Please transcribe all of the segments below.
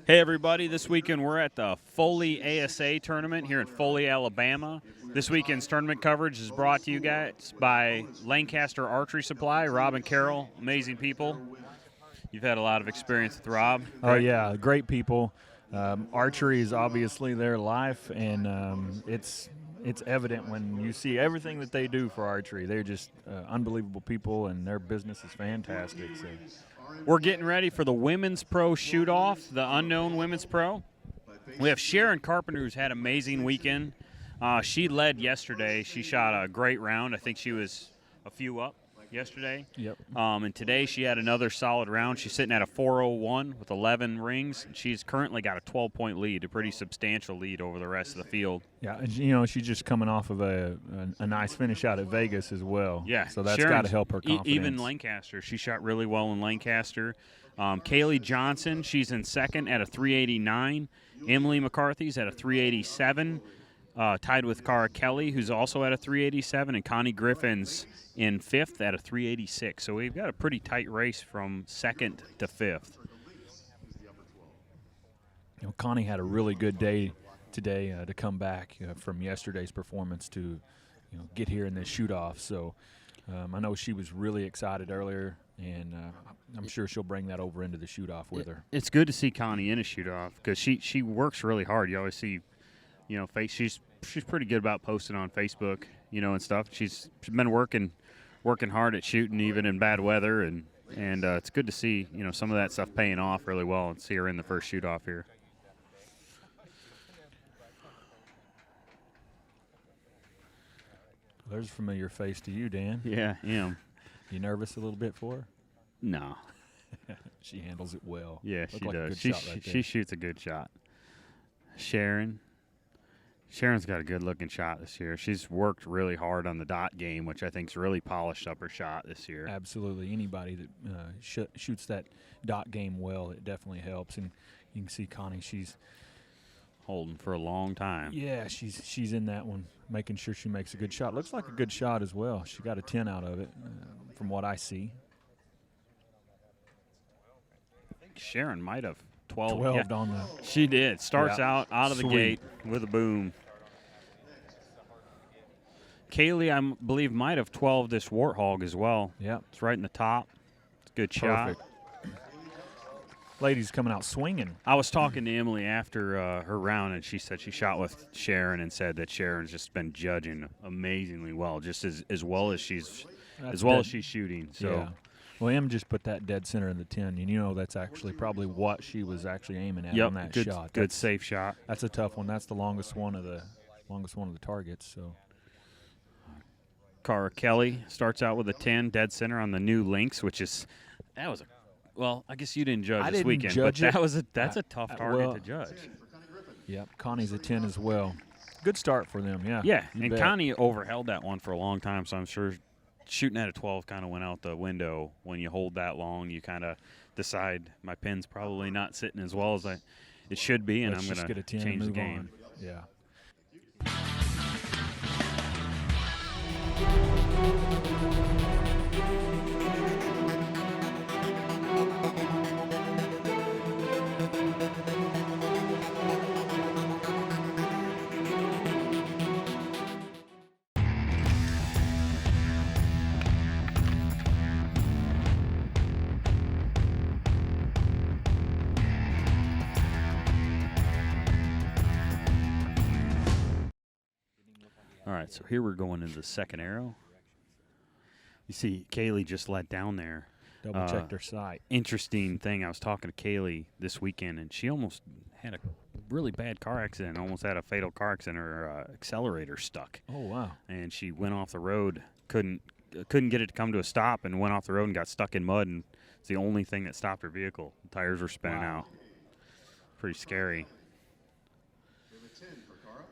Hey everybody, this weekend we're at the Foley ASA tournament here in Foley, Alabama. This weekend's tournament coverage is brought to you guys by Lancaster Archery Supply. Rob and Carol, amazing people. You've had a lot of experience with Rob. Oh yeah, great people. Archery is obviously their life, and it's evident when you see everything that they do for archery. They're just unbelievable people, and their business is fantastic. So. We're getting ready for the Women's Pro Shoot-Off, the Unknown Women's Pro. We have Sharon Carpenters had an amazing weekend. She led yesterday. She shot a great round. I think she was a few up yesterday. Yep. And today she had another solid round. She's sitting at a 401 with 11 rings. She's currently got a 12-point lead, a pretty substantial lead over the rest of the field. Yeah, and, you know, she's just coming off of a nice finish out at Vegas as well. Yeah. So that's got to help her confidence. Even Lancaster, she shot really well in Lancaster. Kaylee Johnson, she's in second at a 389. Emily McCarthy's at a 387. Tied with Cara Kelly, who's also at a 387, and Connie Griffin's in fifth at a 386. So we've got a pretty tight race from second to fifth. You know, Connie had a really good day today to come back from yesterday's performance to, get here in this shoot-off. So I know she was really excited earlier, and I'm sure she'll bring that over into the shoot-off with her. It's good to see Connie in a shoot-off because she works really hard. You always see, she's pretty good about posting on Facebook, and stuff. She's been working hard at shooting even in bad weather, and it's good to see, some of that stuff paying off really well and see her in the first shoot-off here. There's a familiar face to you, Dan. Yeah, I am. You nervous a little bit for her? No. She handles it well. Yeah, she does. She shoots a good shot. Sharon's got a good-looking shot this year. She's worked really hard on the dot game, which I think's really polished up her shot this year. Absolutely. Anybody that shoots that dot game well, it definitely helps. And you can see Connie, she's holding for a long time. Yeah, she's in that one, making sure she makes a good shot. Looks like a good shot as well. She got a 10 out of it, from what I see. I think Sharon might have 12 yeah. On the. She did. Starts out of the Sweet. gate with a boom. Kaylee, I believe, might have 12 this Warthog as well. Yeah. It's right in the top. It's a good shot. Lady's coming out swinging. I was talking to Emily after her round, and she said she shot with Sharon and said that Sharon's just been judging amazingly well, just as well as she's shooting. So. Yeah. Well, Em just put that dead center in the 10, and that's actually probably what she was actually aiming at on that shot. Good safe shot. That's a tough one. That's the longest one of the targets. So. Cara Kelly starts out with a 10 dead center on the new links, I guess you didn't judge this weekend, but that's a tough target to judge. Yep, Connie's a 10 as well. Good start for them, yeah. Yeah, and Connie overheld that one for a long time, so I'm sure shooting at a 12 kind of went out the window. When you hold that long, you kind of decide my pin's probably not sitting as well as it should be, and I'm going to change the game. On. Yeah. All right, so here we're going into the second arrow. You see Kaylee just let down there. Double-checked her sight. Interesting thing, I was talking to Kaylee this weekend, and she almost had a really bad car accident, almost had a fatal car accident. Her accelerator stuck. Oh, wow. And she went off the road, couldn't get it to come to a stop, and went off the road and got stuck in mud, and it's the only thing that stopped her vehicle. The tires were spinning out. Pretty scary.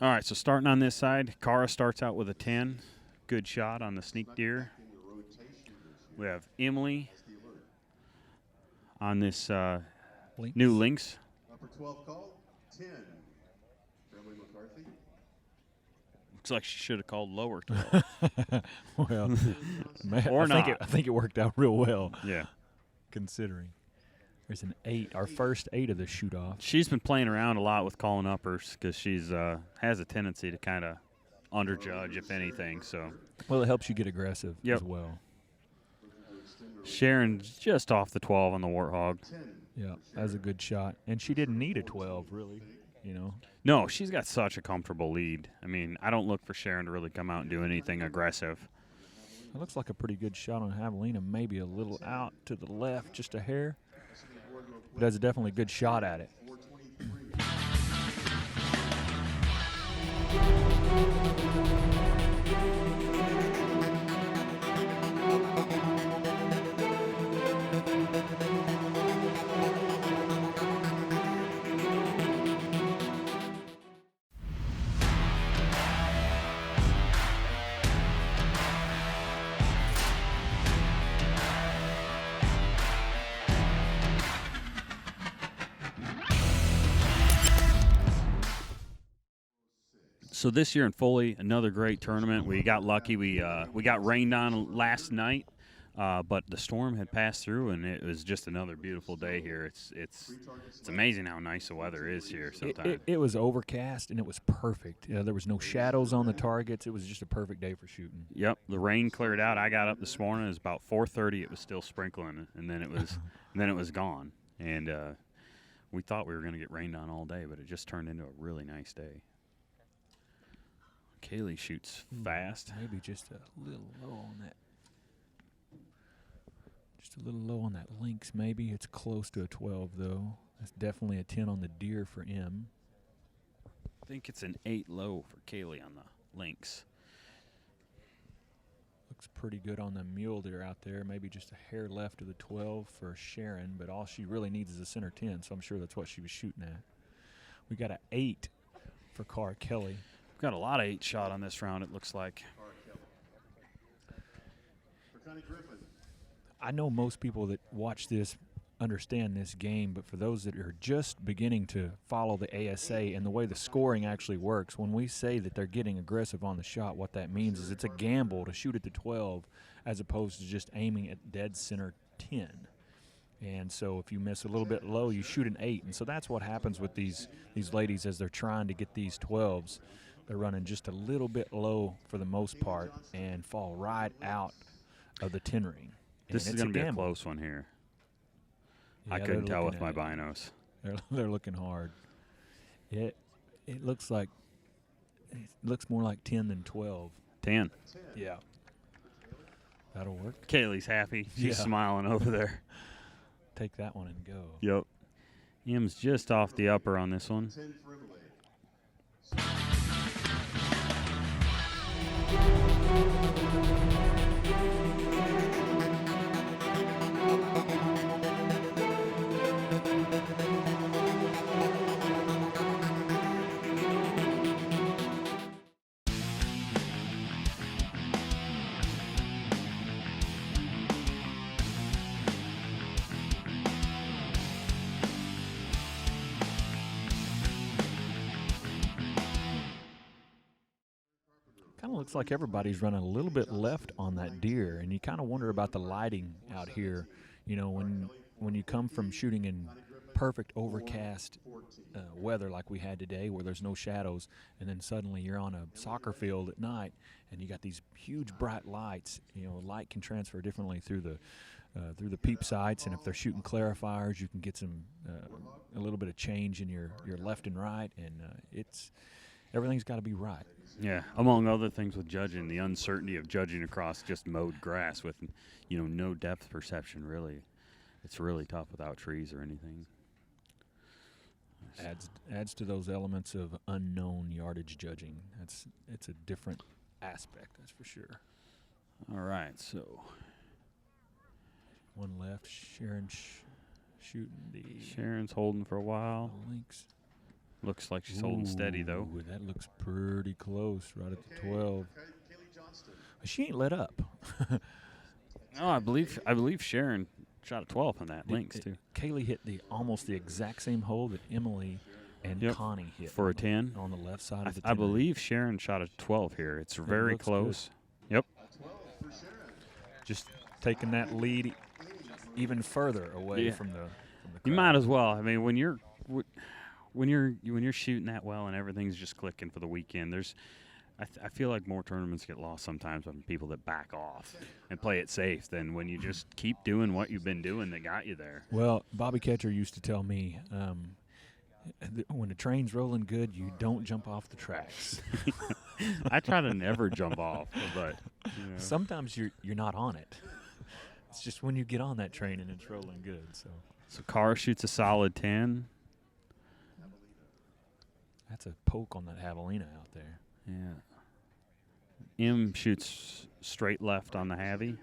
All right, so starting on this side, Cara starts out with a 10. Good shot on the sneak deer. We have Emily on this new links. Upper 12 call, 10. Emily McCarthy. Looks like she should have called lower 12. Well, or I think it worked out real well. Yeah. Considering. There's an 8, our first 8 of the shoot-off. She's been playing around a lot with calling uppers because she's has a tendency to kind of underjudge, if anything. So, well, it helps you get aggressive as well. Sharon's just off the 12 on the Warthog. Yeah, that's a good shot. And she didn't need a 12, really, you know. No, she's got such a comfortable lead. I mean, I don't look for Sharon to really come out and do anything aggressive. It looks like a pretty good shot on Javelina, maybe a little out to the left, just a hair. But that's definitely a good shot at it. So this year in Foley, another great tournament. We got lucky. We got rained on last night, but the storm had passed through, and it was just another beautiful day here. It's amazing how nice the weather is here sometimes. It was overcast, and it was perfect. There was no shadows on the targets. It was just a perfect day for shooting. Yep, the rain cleared out. I got up this morning. It was about 4:30. It was still sprinkling, and then it was gone. And we thought we were going to get rained on all day, but it just turned into a really nice day. Kaylee shoots fast. Maybe just a little low on that. Just a little low on that lynx, maybe. It's close to a 12, though. That's definitely a 10 on the deer for M. I think it's an 8 low for Kaylee on the lynx. Looks pretty good on the mule deer out there. Maybe just a hair left of the 12 for Sharon, but all she really needs is a center 10, so I'm sure that's what she was shooting at. We got an 8 for Cara Kelly. Got a lot of 8 shot on this round, it looks like. I know most people that watch this understand this game, but for those that are just beginning to follow the ASA and the way the scoring actually works, when we say that they're getting aggressive on the shot, what that means is it's a gamble to shoot at the 12 as opposed to just aiming at dead center 10. And so if you miss a little bit low, you shoot an 8. And so that's what happens with these ladies as they're trying to get these 12s. They're running just a little bit low for the most part and fall right out of the 10 ring. And this is going to be a close one here. Yeah, I couldn't tell with my binos. They're looking hard. It looks like more like 10 than 12. 10. Yeah. That'll work. Kaylee's happy. She's smiling over there. Take that one and go. Yep. M's just off the upper on this one. Kind of looks like everybody's running a little bit left on that deer, and you kind of wonder about the lighting out here. You know, when you come from shooting in perfect overcast weather like we had today, where there's no shadows, and then suddenly you're on a soccer field at night, and you got these huge bright lights. You know, light can transfer differently through the peep sights, and if they're shooting clarifiers, you can get some a little bit of change in your left and right, and everything's got to be right. Yeah, among other things with judging, the uncertainty of judging across just mowed grass with, no depth perception, really. It's really tough without trees or anything. Adds to those elements of unknown yardage judging. It's a different aspect, that's for sure. All right, so. One left, Sharon shooting the. Sharon's holding for a while. Lynx. Looks like she's holding steady, though. That looks pretty close, right at the 12. Kaylee Johnson. She ain't let up. No, I believe Sharon shot a 12 on that lynx, too. Kaylee hit almost the exact same hole that Emily and Connie hit. For a 10? On the left side of the 10. I believe Sharon shot a 12 here. It's very close. Good. Yep. Just taking that lead even further away from the the crowd. You might as well. I mean, when you're shooting that well and everything's just clicking for the weekend, I feel like more tournaments get lost sometimes on people that back off and play it safe than when you just keep doing what you've been doing that got you there. Well, Bobby Ketcher used to tell me, when the train's rolling good, you don't jump off the tracks. I try to never jump off, but Sometimes you're not on it. It's just when you get on that train and it's rolling good. So Carr shoots a solid 10. That's a poke on that javelina out there. Yeah. M shoots straight left on the Havy.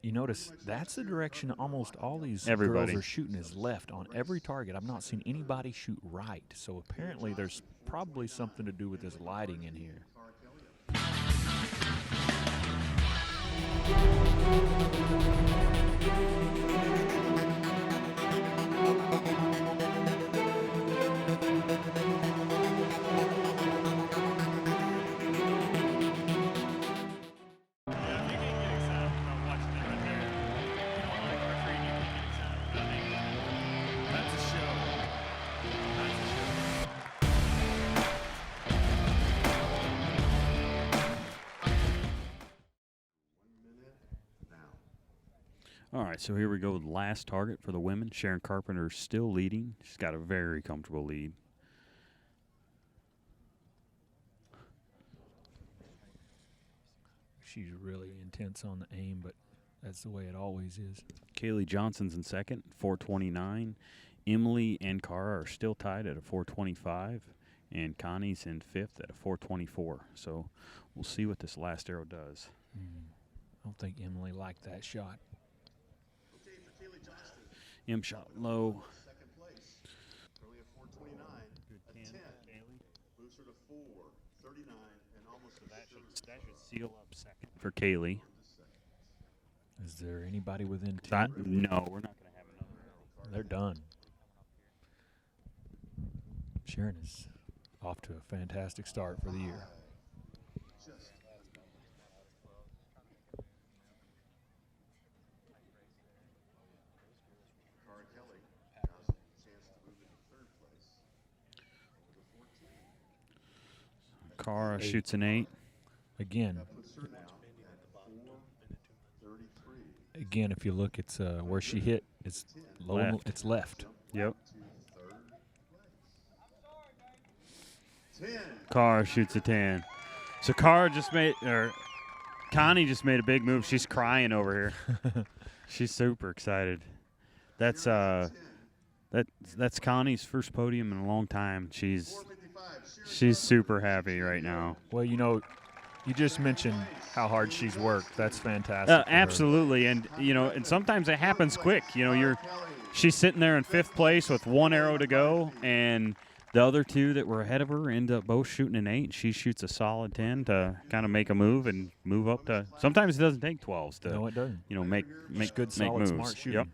You notice that's the direction almost all these Everybody. girls are shooting is left on every target. I've not seen anybody shoot right. So apparently there's probably something to do with this lighting in here. All right, so here we go with the last target for the women. Sharon Carpenter still leading. She's got a very comfortable lead. She's really intense on the aim, but that's the way it always is. Kaylee Johnson's in second, 429. Emily and Cara are still tied at a 425, and Connie's in fifth at a 424. So we'll see what this last arrow does. I don't think Emily liked that shot. M shot low. Second place. Early at 429. At 10. Moves her to 439 and almost That should seal up second for Kaylee. Is there anybody within 10? No, we're not going to have another arrow. They're done. Sharon is off to a fantastic start for the year. Cara shoots an 8. Again, if you look, it's where she hit. It's low. Left. It's left. Yep. Cara shoots a 10. So Connie just made a big move. She's crying over here. She's super excited. That's Connie's first podium in a long time. She's super happy right now. Well, you just mentioned how hard she's worked. That's fantastic. Absolutely, and and sometimes it happens quick. She's sitting there in fifth place with one arrow to go, and the other two that were ahead of her end up both shooting an 8. She shoots a solid 10 to kind of make a move and move up to. Sometimes it doesn't take 12s to. No, it doesn't. Make It's good, solid, moves. smart shooting. Yep.